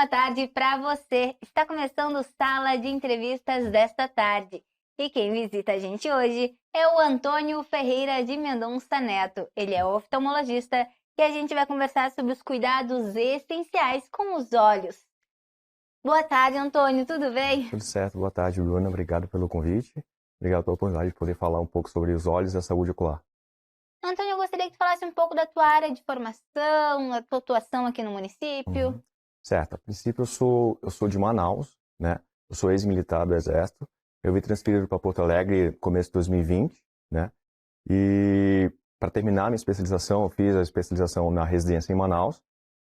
boa tarde para você. Está começando o Sala de Entrevistas desta tarde. E quem visita a gente hoje é o Antônio Ferreira de Mendonça Neto. Ele é oftalmologista e a gente vai conversar sobre os cuidados essenciais com os olhos. Boa tarde, Antônio, tudo bem? Tudo certo, boa tarde, Bruna. Obrigado pelo convite. Obrigado pela oportunidade de poder falar um pouco sobre os olhos e a saúde ocular. Antônio, eu gostaria que tu falasse um pouco da tua área de formação, a tua atuação aqui no município. Certo, a princípio eu sou de Manaus, né? Eu sou ex-militar do Exército. Eu vim transferido para Porto Alegre no começo de 2020, né? E para terminar a minha especialização, eu fiz a especialização na residência em Manaus.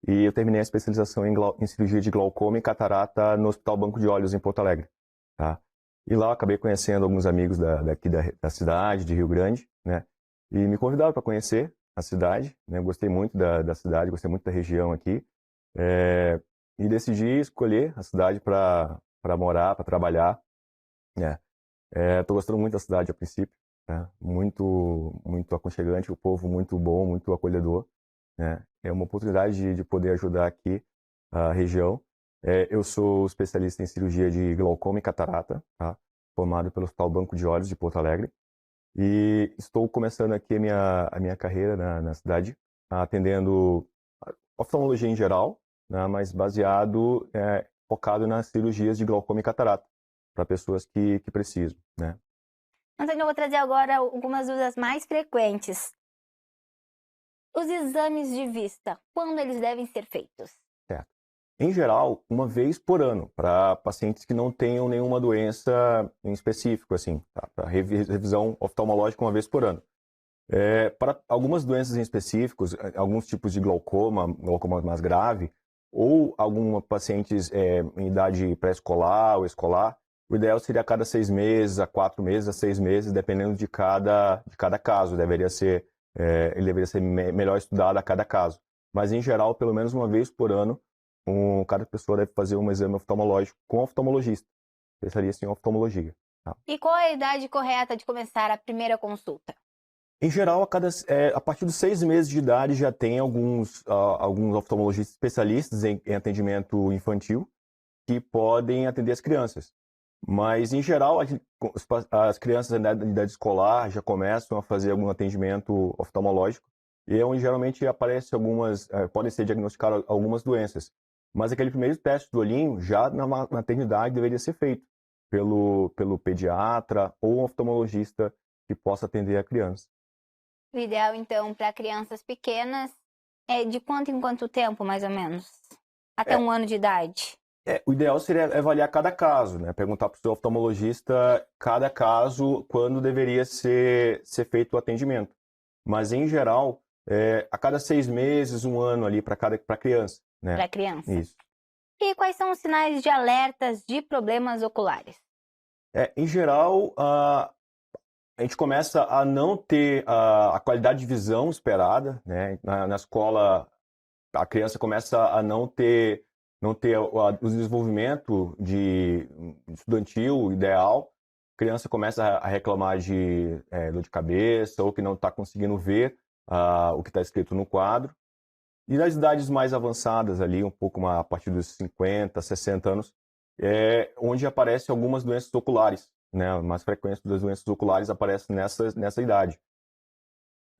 E eu terminei a especialização em cirurgia de glaucoma e catarata no Hospital Banco de Olhos, em Porto Alegre. Tá? E lá eu acabei conhecendo alguns amigos daqui da cidade, de Rio Grande, né? E me convidaram para conhecer a cidade, né? Eu gostei muito da cidade, gostei muito da região aqui. E decidi escolher a cidade para morar, para trabalhar, né? Estou gostando muito da cidade a princípio, né? Muito, muito aconchegante, o povo muito bom, muito acolhedor. Né? É uma oportunidade de poder ajudar aqui a região. Eu sou especialista em cirurgia de glaucoma e catarata, tá? Formado pelo Hospital Banco de Olhos de Porto Alegre. E estou começando aqui a minha carreira na cidade, atendendo oftalmologia em geral, né? Mas focado nas cirurgias de glaucoma e catarata, para pessoas que precisam. Né? Antônio, eu vou trazer agora algumas dúvidas mais frequentes. Os exames de vista, quando eles devem ser feitos? Certo. Em geral, uma vez por ano, para pacientes que não tenham nenhuma doença em específico, assim, tá? Para revisão oftalmológica uma vez por ano. Para algumas doenças em específicos, alguns tipos de glaucoma mais grave, ou alguns pacientes em idade pré-escolar ou escolar, o ideal seria a cada 6 meses, a 4 meses, a 6 meses, dependendo de cada caso. Ele deveria ser melhor estudado a cada caso. Mas, em geral, pelo menos uma vez por ano, cada pessoa deve fazer um exame oftalmológico com oftalmologista, especialista em oftalmologia. Tá? E qual é a idade correta de começar a primeira consulta? Em geral, a partir dos 6 meses de idade já tem alguns oftalmologistas especialistas em atendimento infantil que podem atender as crianças. Mas, em geral, as crianças na idade escolar já começam a fazer algum atendimento oftalmológico e é onde geralmente podem ser diagnosticadas algumas doenças. Mas aquele primeiro teste do olhinho, já na maternidade, deveria ser feito pelo pediatra ou um oftalmologista que possa atender a criança. O ideal, então, para crianças pequenas é de quanto em quanto tempo, mais ou menos? Até 1 ano de idade? O ideal seria avaliar cada caso, né? Perguntar para o seu oftalmologista cada caso quando deveria ser feito o atendimento. Mas, em geral, a cada 6 meses, 1 ano ali para criança. Né? Para criança. Isso. E quais são os sinais de alertas de problemas oculares? Em geral, a gente começa a não ter a qualidade de visão esperada, né? Na escola, a criança começa a não ter o desenvolvimento estudantil ideal. A criança começa a reclamar de dor de cabeça ou que não está conseguindo ver o que está escrito no quadro. E nas idades mais avançadas, ali, um pouco a partir dos 50, 60 anos, onde aparecem algumas doenças oculares. Né? A mais frequência das doenças oculares aparece nessa idade.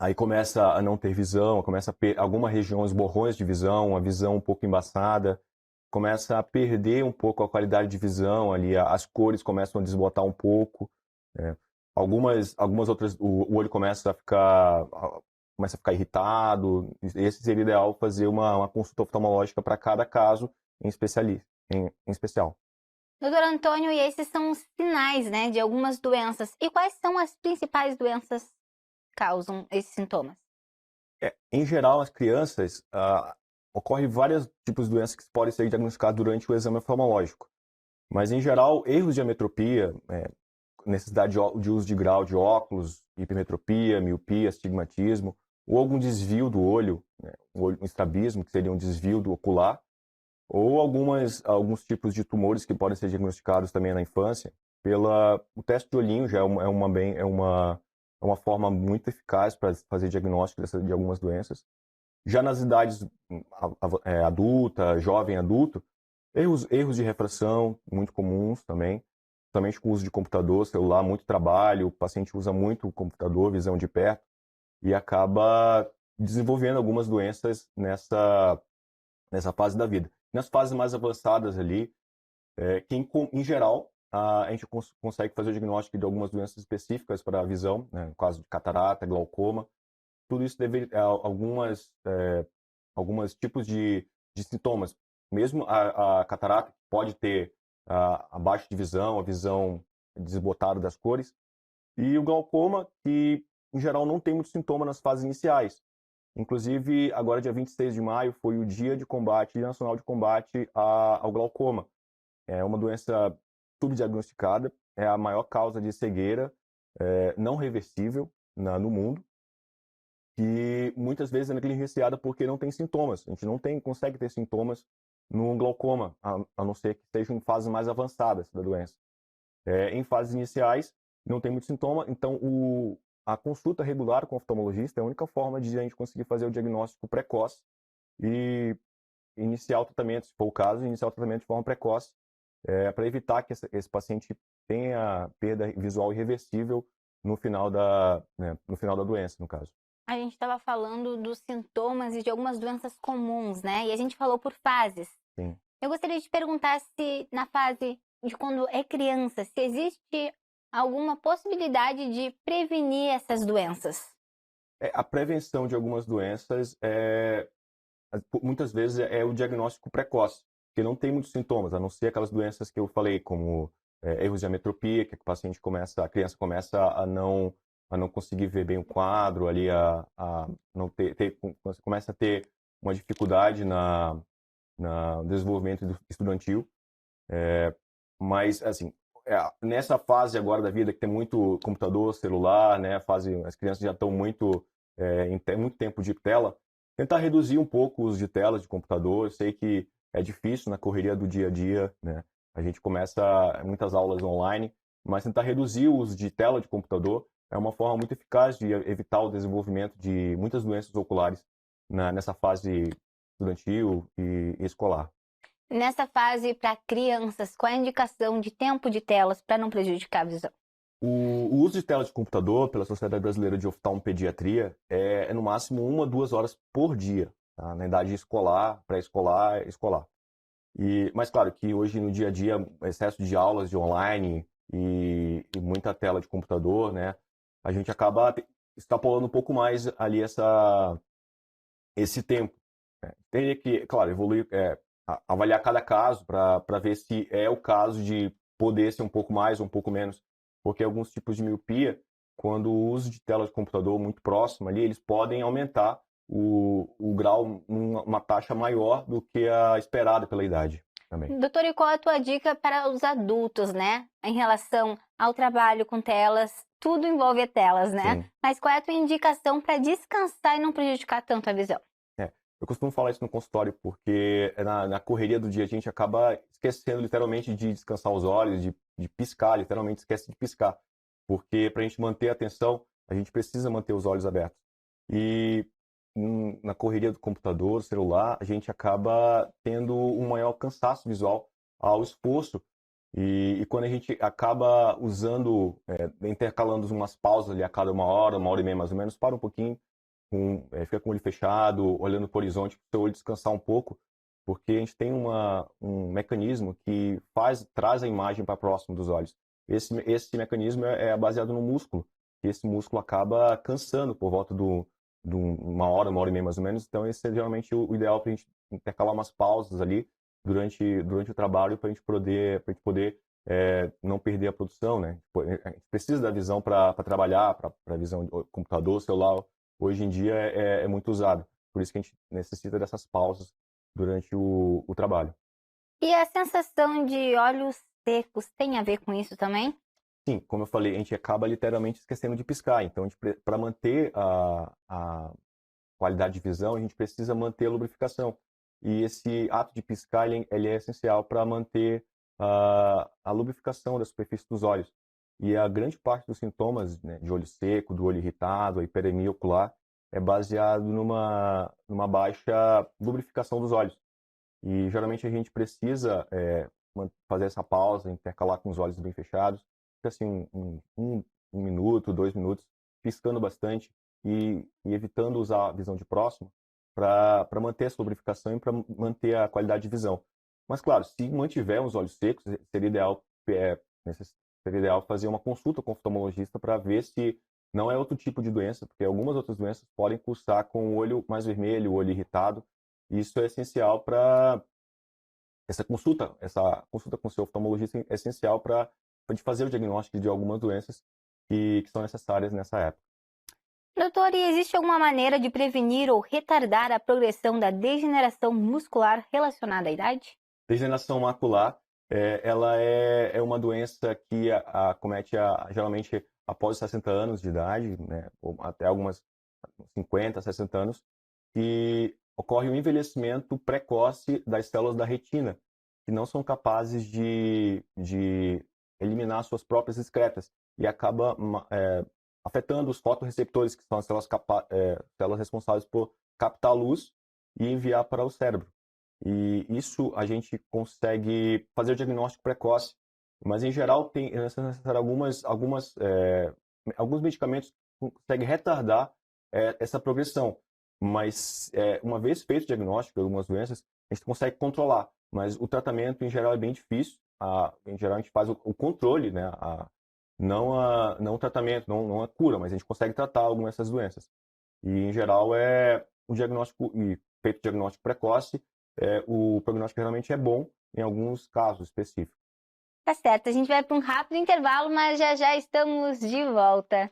Aí começa a não ter visão, começa a algumas regiões, borrões de visão, a visão um pouco embaçada, começa a perder um pouco a qualidade de visão ali, as cores começam a desbotar um pouco. Algumas outras, o olho começa a ficar irritado. Esse seria ideal fazer uma consulta oftalmológica para cada caso em especial. Doutor Antônio, e esses são os sinais, né, de algumas doenças. E quais são as principais doenças que causam esses sintomas? Em geral, as crianças, ocorrem vários tipos de doenças que podem ser diagnosticadas durante o exame oftalmológico. Mas, em geral, erros de ametropia, necessidade de uso de grau de óculos, hipermetropia, miopia, astigmatismo, ou algum desvio do olho, né, um estrabismo, que seria um desvio do ocular, ou alguns tipos de tumores que podem ser diagnosticados também na infância. O teste de olhinho já é uma forma muito eficaz para fazer diagnóstico de algumas doenças. Já nas idades adulta, jovem adulto, Erros de refração, muito comuns também, principalmente com o uso de computador, celular, muito trabalho, o paciente usa muito o computador, visão de perto, e acaba desenvolvendo algumas doenças nessa fase da vida. Nas fases mais avançadas ali, em geral, a gente consegue fazer o diagnóstico de algumas doenças específicas para a visão, né, no caso de catarata, glaucoma. Tudo isso deve alguns tipos de sintomas. Mesmo a catarata pode ter a baixa de visão, a visão desbotada das cores, e o glaucoma, que em geral não tem muito sintoma nas fases iniciais. Inclusive, agora dia 26 de maio foi o Dia Nacional de Combate ao Glaucoma. É uma doença subdiagnosticada, é a maior causa de cegueira não reversível no mundo, e muitas vezes é negligenciada porque não tem sintomas. A gente não consegue ter sintomas no glaucoma, a não ser que estejam em fases mais avançadas da doença. Em fases iniciais, não tem muito sintoma, então a consulta regular com o oftalmologista é a única forma de a gente conseguir fazer o diagnóstico precoce e iniciar o tratamento, se for o caso, iniciar o tratamento de forma precoce, para evitar que esse paciente tenha perda visual irreversível no final da doença, no caso. A gente estava falando dos sintomas e de algumas doenças comuns, né? E a gente falou por fases. Sim. Eu gostaria de perguntar se na fase de quando é criança, se existe alguma possibilidade de prevenir essas doenças. A prevenção de algumas doenças muitas vezes é o diagnóstico precoce, porque não tem muitos sintomas, a não ser aquelas doenças que eu falei, como erros de ametropia, que a criança começa a não conseguir ver bem o quadro, ali não começa a ter uma dificuldade no desenvolvimento estudantil. Mas, assim, nessa fase agora da vida que tem muito computador, celular, né, as crianças já estão muito tempo de tela, tentar reduzir um pouco o uso de telas de computador. Eu sei que é difícil na correria do dia a dia, né? A gente começa muitas aulas online, mas tentar reduzir o uso de tela de computador é uma forma muito eficaz de evitar o desenvolvimento de muitas doenças oculares nessa fase estudantil e escolar. Nessa fase, para crianças, qual é a indicação de tempo de telas para não prejudicar a visão? O uso de tela de computador pela Sociedade Brasileira de Oftalmopediatria é no máximo 1 a 2 horas por dia, tá? Na idade escolar, pré-escolar, escolar. Mas claro que hoje no dia a dia, excesso de aulas de online e muita tela de computador, né? A gente acaba extrapolando um pouco mais ali esse tempo. Teria que, claro, evoluir, avaliar cada caso para ver se é o caso de poder ser um pouco mais ou um pouco menos, porque alguns tipos de miopia, quando o uso de tela de computador muito próximo ali, eles podem aumentar o grau numa taxa maior do que a esperada pela idade também. Doutor, e qual a tua dica para os adultos, né? Em relação ao trabalho com telas, tudo envolve telas, né? Sim. Mas qual é a tua indicação para descansar e não prejudicar tanto a visão? Eu costumo falar isso no consultório porque na correria do dia a gente acaba esquecendo literalmente de descansar os olhos, de piscar, literalmente esquece de piscar. Porque para a gente manter a atenção, a gente precisa manter os olhos abertos. E na correria do computador, celular, a gente acaba tendo um maior cansaço visual ao esforço. E quando a gente acaba intercalando umas pausas ali a cada 1 hora e meia mais ou menos, para um pouquinho, fica com o olho fechado, olhando para o horizonte, para o seu olho descansar um pouco, porque a gente tem um mecanismo que traz a imagem para próximo dos olhos. Esse mecanismo é baseado no músculo, e esse músculo acaba cansando por volta de 1 hora e meia mais ou menos. Então esse é geralmente o ideal para a gente intercalar umas pausas ali durante o trabalho, para a gente poder não perder a produção, né? A gente precisa da visão para trabalhar, para a visão de computador, celular. Hoje em dia é muito usado. Por isso que a gente necessita dessas pausas durante o trabalho. E a sensação de olhos secos tem a ver com isso também? Sim, como eu falei, a gente acaba literalmente esquecendo de piscar. Então, para manter a qualidade de visão, a gente precisa manter a lubrificação. E esse ato de piscar, ele é essencial para manter a lubrificação da superfície dos olhos. E a grande parte dos sintomas, né, de olho seco, do olho irritado, a hiperemia ocular, é baseado numa baixa lubrificação dos olhos. E geralmente a gente precisa fazer essa pausa, intercalar com os olhos bem fechados, fica assim um minuto, 2 minutos, piscando bastante e evitando usar a visão de próximo para manter essa lubrificação e para manter a qualidade de visão. Mas claro, se mantiver os olhos secos, seria ideal fazer uma consulta com o oftalmologista para ver se não é outro tipo de doença, porque algumas outras doenças podem cursar com o olho mais vermelho, o olho irritado. E isso é essencial para essa consulta com o seu oftalmologista é essencial para a gente fazer o diagnóstico de algumas doenças que são necessárias nessa época. Doutor, e existe alguma maneira de prevenir ou retardar a progressão da degeneração muscular relacionada à idade? Degeneração macular, ela é uma doença que acomete geralmente após os 60 anos de idade, né, ou até algumas 50, 60 anos, que ocorre um envelhecimento precoce das células da retina, que não são capazes de eliminar suas próprias excretas e acaba afetando os fotorreceptores, que são as células responsáveis por captar a luz e enviar para o cérebro. E isso a gente consegue fazer o diagnóstico é mas em geral é necessário alguns medicamentos que conseguem retardar essa progressão. Mas uma vez feito o diagnóstico de algumas doenças, a gente consegue controlar. Mas o tratamento em geral é bem difícil. Em geral a gente faz o controle, né? Não o tratamento, não a cura, mas a gente consegue tratar algumas dessas doenças. E em geral o diagnóstico e feito o diagnóstico precoce, o prognóstico realmente é bom em alguns casos específicos. Tá certo, a gente vai para um rápido intervalo, mas já já estamos de volta.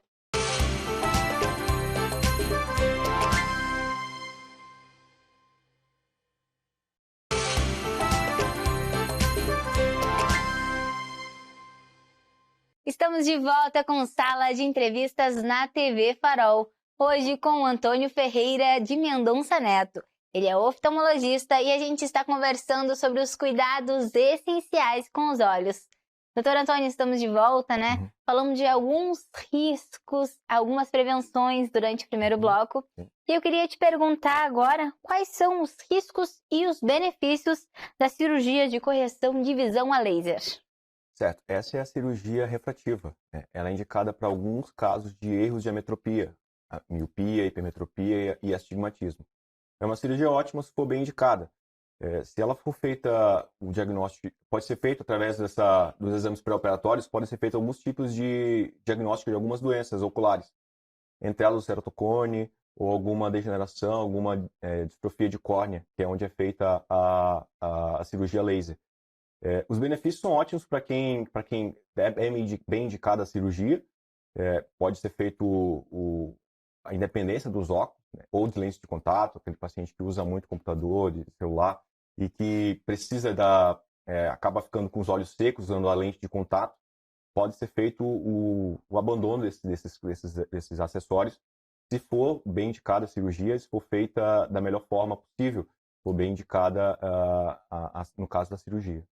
Estamos de volta com Sala de Entrevistas na TV Farol. Hoje com o Antônio Ferreira de Mendonça Neto. Ele é oftalmologista e a gente está conversando sobre os cuidados essenciais com os olhos. Doutor Antônio, estamos de volta, né? Uhum. Falamos de alguns riscos, algumas prevenções durante o primeiro bloco. E eu queria te perguntar agora quais são os riscos e os benefícios da cirurgia de correção de visão a laser. Certo, essa é a cirurgia refrativa. Ela é indicada para alguns casos de erros de ametropia, a miopia, hipermetropia e astigmatismo. É uma cirurgia ótima se for bem indicada. Se ela for feita, o diagnóstico pode ser feito através dos exames pré-operatórios, podem ser feitos alguns tipos de diagnóstico de algumas doenças oculares, entre elas o ceratocone ou alguma degeneração, alguma distrofia de córnea, que é onde é feita a cirurgia laser. Os benefícios são ótimos para quem é bem indicada a cirurgia. Pode ser feito a independência dos óculos, né, ou de lentes de contato, aquele paciente que usa muito computador, de celular, e que precisa acaba ficando com os olhos secos usando a lente de contato. Pode ser feito o abandono desses acessórios, se for bem indicada a cirurgia, se for feita da melhor forma possível, se for bem indicada no caso da cirurgia.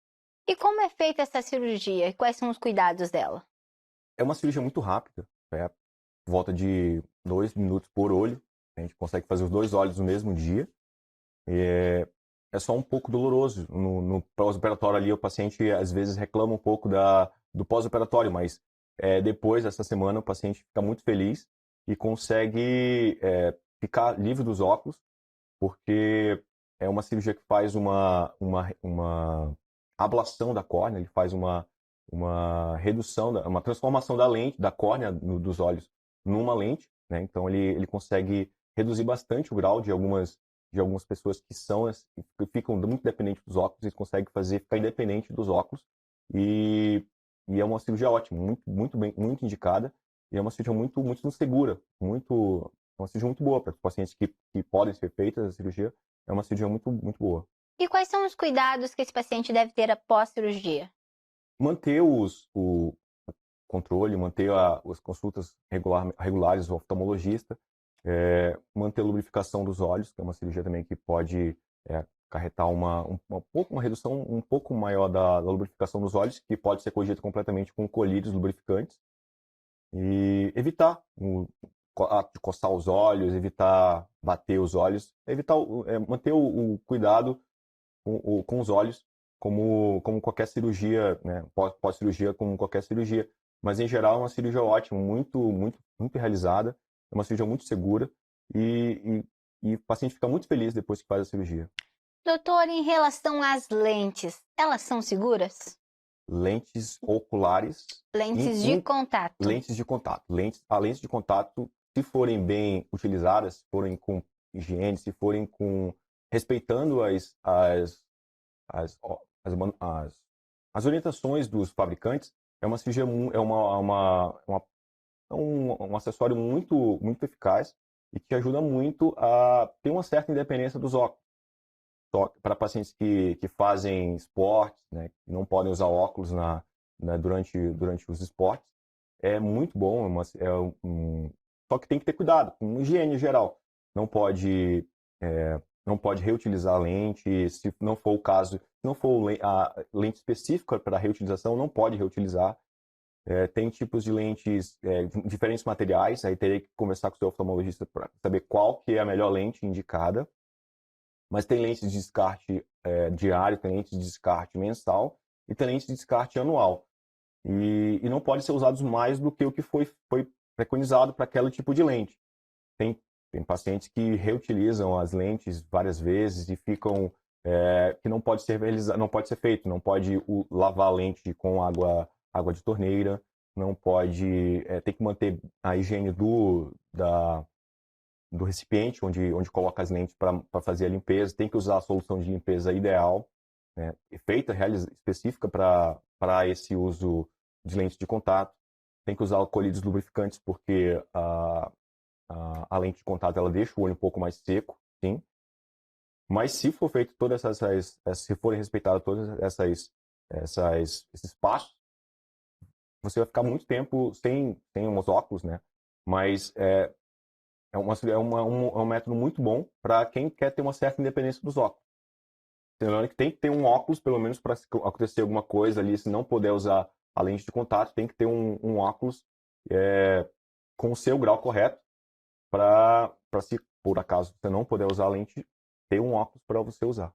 E como é feita essa cirurgia? Quais são os cuidados dela? É uma cirurgia muito rápida, volta de 2 minutos por olho. A gente consegue fazer os 2 olhos no mesmo dia. É só um pouco doloroso. No pós-operatório ali, o paciente às vezes reclama um pouco do pós-operatório, mas depois dessa semana o paciente fica muito feliz e consegue ficar livre dos óculos, porque é uma cirurgia que faz uma ablação da córnea, ele faz uma redução, uma transformação da lente, da córnea dos olhos numa lente, né? Então ele consegue reduzir bastante o grau de algumas pessoas que ficam muito dependentes dos óculos, ele consegue ficar independente dos óculos e é uma cirurgia ótima, muito bem, muito indicada, e é uma cirurgia muito segura, uma cirurgia muito boa para os pacientes que podem ser feitas a cirurgia, é uma cirurgia muito boa. E quais são os cuidados que esse paciente deve ter após cirurgia? Manter o controle, manter as consultas regulares do oftalmologista, manter a lubrificação dos olhos, que é uma cirurgia também que pode acarretar uma redução um pouco maior da lubrificação dos olhos, que pode ser corrigida completamente com colírios lubrificantes. E evitar de coçar os olhos, evitar bater os olhos, manter o cuidado com os olhos, como qualquer cirurgia, né? Pós-cirurgia, como qualquer cirurgia. Mas, em geral, é uma cirurgia ótima, muito realizada, é uma cirurgia muito segura e o paciente fica muito feliz depois que faz a cirurgia. Doutor, em relação às lentes, elas são seguras? Lentes oculares. Lentes de contato. Lentes de contato. A lente de contato, se forem bem utilizadas, se forem com higiene, se forem respeitando as orientações dos fabricantes, é uma cirurgia, um acessório muito eficaz e que ajuda muito a ter uma certa independência dos óculos. Para pacientes que fazem esportes, né, que não podem usar óculos durante os esportes, é muito bom. Só que tem que ter cuidado com higiene geral. Não pode reutilizar a lente, se não for o caso, se não for a lente específica para reutilização, não pode reutilizar. Tem tipos de lentes, diferentes materiais, aí teria que conversar com o seu oftalmologista para saber qual que é a melhor lente indicada. Mas tem lentes de descarte diário, tem lentes de descarte mensal e tem lentes de descarte anual. E não pode ser usados mais do que o que foi preconizado para aquele tipo de lente. Tem pacientes que reutilizam as lentes várias vezes e ficam que não pode ser feito, não pode lavar a lente com água de torneira, não pode, tem que manter a higiene do recipiente onde coloca as lentes para fazer a limpeza, tem que usar a solução de limpeza ideal, né, específica para esse uso de lentes de contato. Tem que usar colírios lubrificantes, porque a lente de contato ela deixa o olho um pouco mais seco, sim. Mas se for feito se forem respeitados todos esses passos, você vai ficar muito tempo sem uns óculos, né? Mas é um método muito bom para quem quer ter uma certa independência dos óculos. Lembrando que tem que ter um óculos, pelo menos para acontecer alguma coisa ali, se não puder usar a lente de contato, tem que ter um óculos com o seu grau correto para se por acaso você não puder usar a lente, ter um óculos para você usar.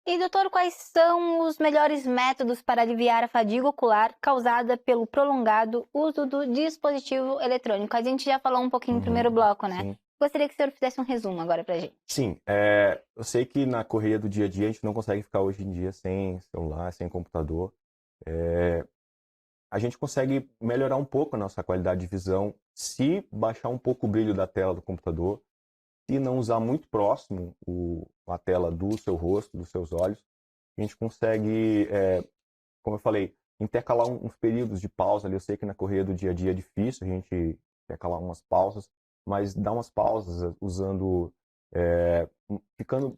E, doutor, quais são os melhores métodos para aliviar a fadiga ocular causada pelo prolongado uso do dispositivo eletrônico? A gente já falou um pouquinho no primeiro bloco, né? Sim. Gostaria que o senhor fizesse um resumo agora pra gente. Sim, eu sei que na correria do dia a dia a gente não consegue ficar hoje em dia sem celular, sem computador. A gente consegue melhorar um pouco a nossa qualidade de visão se baixar um pouco o brilho da tela do computador, se não usar muito próximo a tela do seu rosto, dos seus olhos. A gente consegue, como eu falei, intercalar uns períodos de pausa ali. Eu sei que na correria do dia a dia é difícil a gente intercalar umas pausas, mas dar umas pausas usando,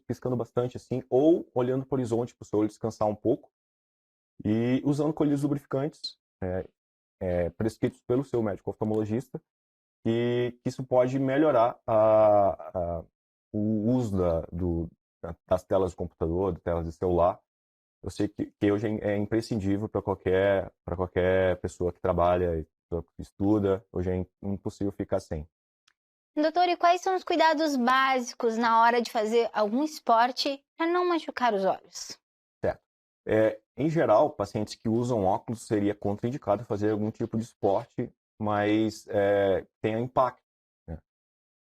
piscando bastante assim, ou olhando para o horizonte para o seu olho descansar um pouco e usando colírios lubrificantes prescritos pelo seu médico oftalmologista, que isso pode melhorar o uso das telas de computador, das telas de celular. Eu sei que hoje é imprescindível para qualquer pessoa que trabalha, pessoa que estuda, hoje é impossível ficar sem. Doutor, e quais são os cuidados básicos na hora de fazer algum esporte para não machucar os olhos? Certo. Em geral, pacientes que usam óculos seria contraindicado fazer algum tipo de esporte, mas tenha impacto, né?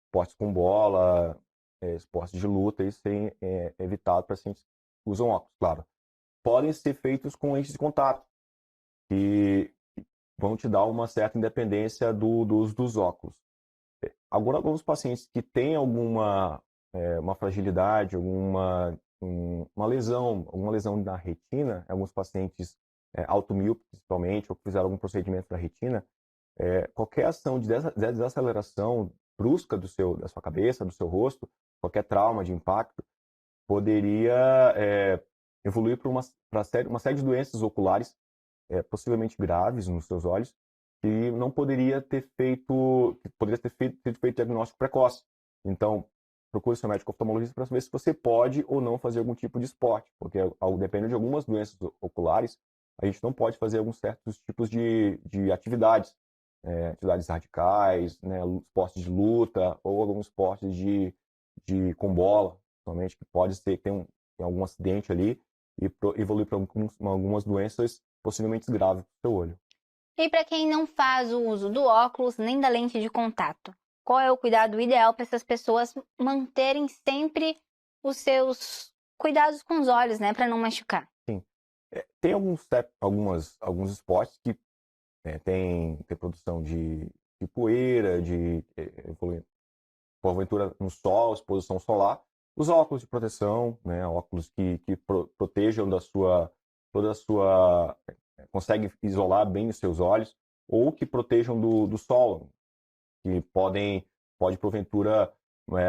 Esportes com bola, esportes de luta, isso é evitado para pacientes que usam óculos, claro. Podem ser feitos com lentes de contato, que vão te dar uma certa independência do uso dos óculos. Agora, alguns pacientes que têm alguma uma fragilidade, alguma lesão na retina, alguns pacientes automíopes, principalmente, ou que fizeram algum procedimento da retina, qualquer ação de desaceleração brusca da sua cabeça, do seu rosto, qualquer trauma de impacto, poderia evoluir para uma série de doenças oculares, possivelmente graves nos seus olhos, que não poderia ter sido feito diagnóstico precoce. Então, procure seu médico oftalmologista para saber se você pode ou não fazer algum tipo de esporte, porque dependendo de algumas doenças oculares, a gente não pode fazer alguns certos tipos de atividades, atividades radicais, né, esportes de luta ou alguns esportes com bola, somente que pode ser tem tem algum acidente ali e evoluir para algumas doenças possivelmente graves do seu olho. E para quem não faz o uso do óculos nem da lente de contato, qual é o cuidado ideal para essas pessoas manterem sempre os seus cuidados com os olhos, né, para não machucar? Sim. Tem alguns esportes que tem produção de poeira, porventura no sol, exposição solar. Os óculos de proteção, né, óculos que protejam toda a sua, consegue isolar bem os seus olhos, ou que protejam do sol, que pode porventura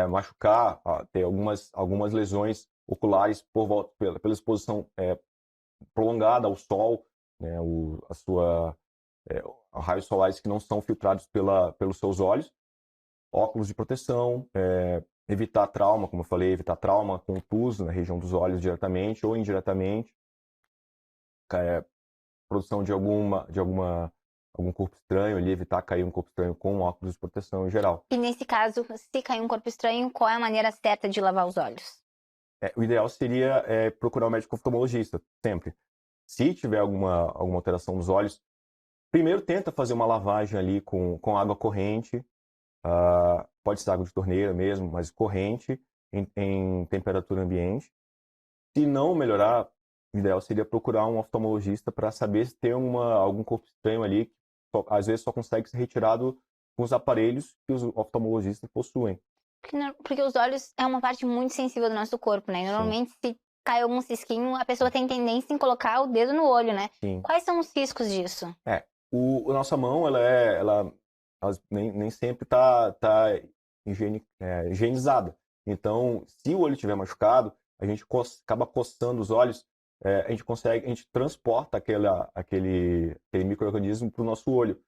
machucar, ter algumas lesões oculares pela exposição prolongada ao sol, né, raios solares que não são filtrados pelos seus olhos. Óculos de proteção, evitar trauma, como eu falei, evitar trauma contuso na região dos olhos diretamente ou indiretamente, produção de algum corpo estranho ali, evitar cair um corpo estranho com óculos de proteção em geral. E nesse caso, se cair um corpo estranho, qual é a maneira certa de lavar os olhos? O ideal seria procurar um médico oftalmologista, sempre. Se tiver alguma alteração nos olhos, primeiro tenta fazer uma lavagem ali com água corrente, pode ser água de torneira mesmo, mas corrente, em temperatura ambiente. Se não melhorar, o ideal seria procurar um oftalmologista para saber se tem algum corpo estranho ali, que às vezes só consegue ser retirado com os aparelhos que os oftalmologistas possuem. Porque os olhos é uma parte muito sensível do nosso corpo, né? Normalmente, se cai algum cisquinho, a pessoa tem tendência em colocar o dedo no olho, né? Sim. Quais são os riscos disso? A nossa mão, ela nem sempre está higienizada. Então, se o olho estiver machucado, a gente acaba coçando os olhos, a gente transporta aquele micro-organismo para o nosso olho.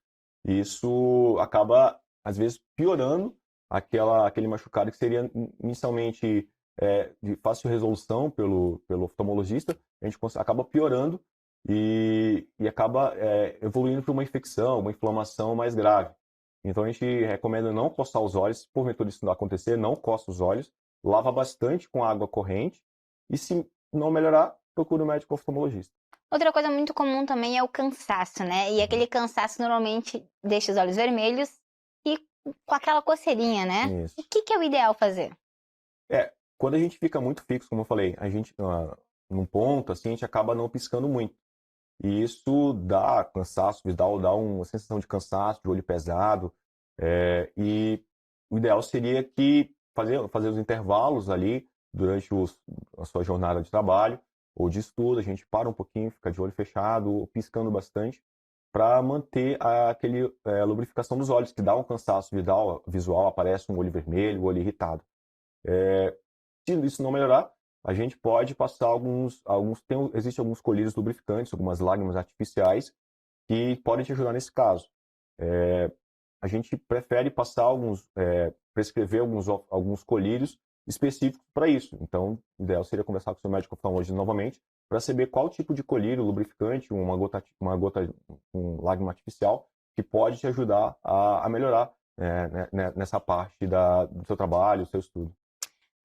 E isso acaba, às vezes, piorando aquele machucado que seria inicialmente de fácil resolução pelo oftalmologista, a gente acaba piorando e acaba evoluindo para uma infecção, uma inflamação mais grave. Então a gente recomenda não coçar os olhos, se porventura isso não acontecer, não coça os olhos, lava bastante com água corrente e se não melhorar, procura um médico oftalmologista. Outra coisa muito comum também é o cansaço, né? E aquele cansaço normalmente deixa os olhos vermelhos e com aquela coceirinha, né? Isso. O que é o ideal fazer? Quando a gente fica muito fixo, como eu falei, a gente num ponto, assim, a gente acaba não piscando muito. E isso dá cansaço, dá uma sensação de cansaço, de olho pesado. E o ideal seria que fazer os intervalos ali durante a sua jornada de trabalho ou de estudo, a gente para um pouquinho, fica de olho fechado, ou piscando bastante, para manter a lubrificação dos olhos, que dá um cansaço visual, aparece um olho vermelho, um olho irritado. Se isso não melhorar, a gente pode passar existem alguns colírios lubrificantes, algumas lágrimas artificiais, que podem te ajudar nesse caso. A gente prefere prescrever alguns colírios específicos para isso. Então, o ideal seria conversar com o seu médico oftalmologista novamente para saber qual tipo de colírio lubrificante, uma gota com lágrima artificial, que pode te ajudar a melhorar nessa parte do seu trabalho, do seu estudo.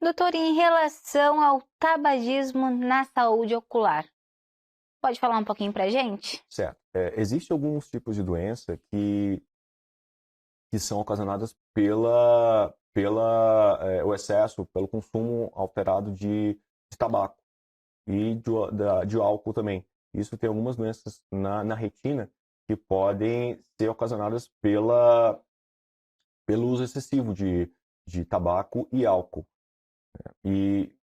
Doutor, em relação ao tabagismo na saúde ocular, pode falar um pouquinho pra gente? Certo. Existem alguns tipos de doença que são ocasionadas o excesso, pelo consumo alterado de tabaco e de álcool também. Isso tem algumas doenças na retina que podem ser ocasionadas pelo uso excessivo de tabaco e álcool. E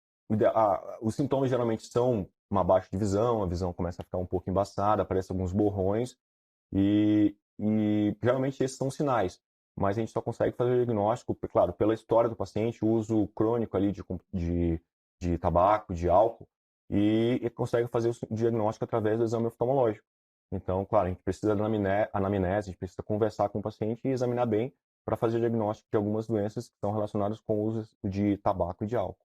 os sintomas geralmente são uma baixa de visão, a visão começa a ficar um pouco embaçada, aparecem alguns borrões e geralmente esses são os sinais. Mas a gente só consegue fazer o diagnóstico, claro, pela história do paciente, o uso crônico ali de tabaco, de álcool, e consegue fazer o diagnóstico através do exame oftalmológico. Então, claro, a gente precisa da anamnese, a gente precisa conversar com o paciente e examinar bem para fazer o diagnóstico de algumas doenças que estão relacionadas com o uso de tabaco e de álcool.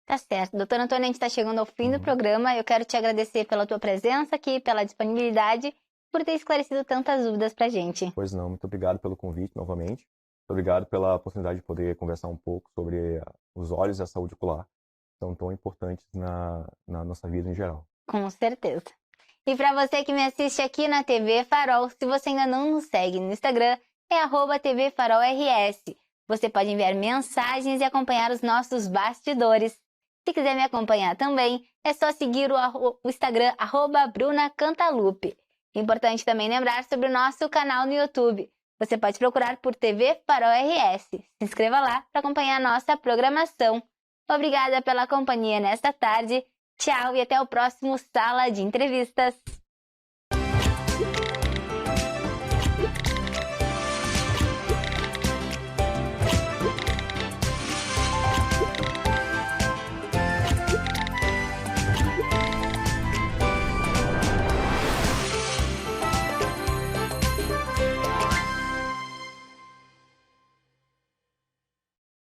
Tá certo. Doutor Antônio, a gente está chegando ao fim do programa. Eu quero te agradecer pela tua presença aqui, pela disponibilidade, por ter esclarecido tantas dúvidas pra gente. Pois não, muito obrigado pelo convite novamente. Muito obrigado pela oportunidade de poder conversar um pouco sobre os olhos e a saúde ocular. são tão importantes na nossa vida em geral. Com certeza. E para você que me assiste aqui na TV Farol, se você ainda não nos segue no Instagram, é @TV Farol RS. Você pode enviar mensagens e acompanhar os nossos bastidores. Se quiser me acompanhar também, é só seguir o Instagram @BrunaCantalupe. Importante também lembrar sobre o nosso canal no YouTube. Você pode procurar por TV Farol RS. Se inscreva lá para acompanhar a nossa programação. Obrigada pela companhia nesta tarde. Tchau e até o próximo Sala de Entrevistas.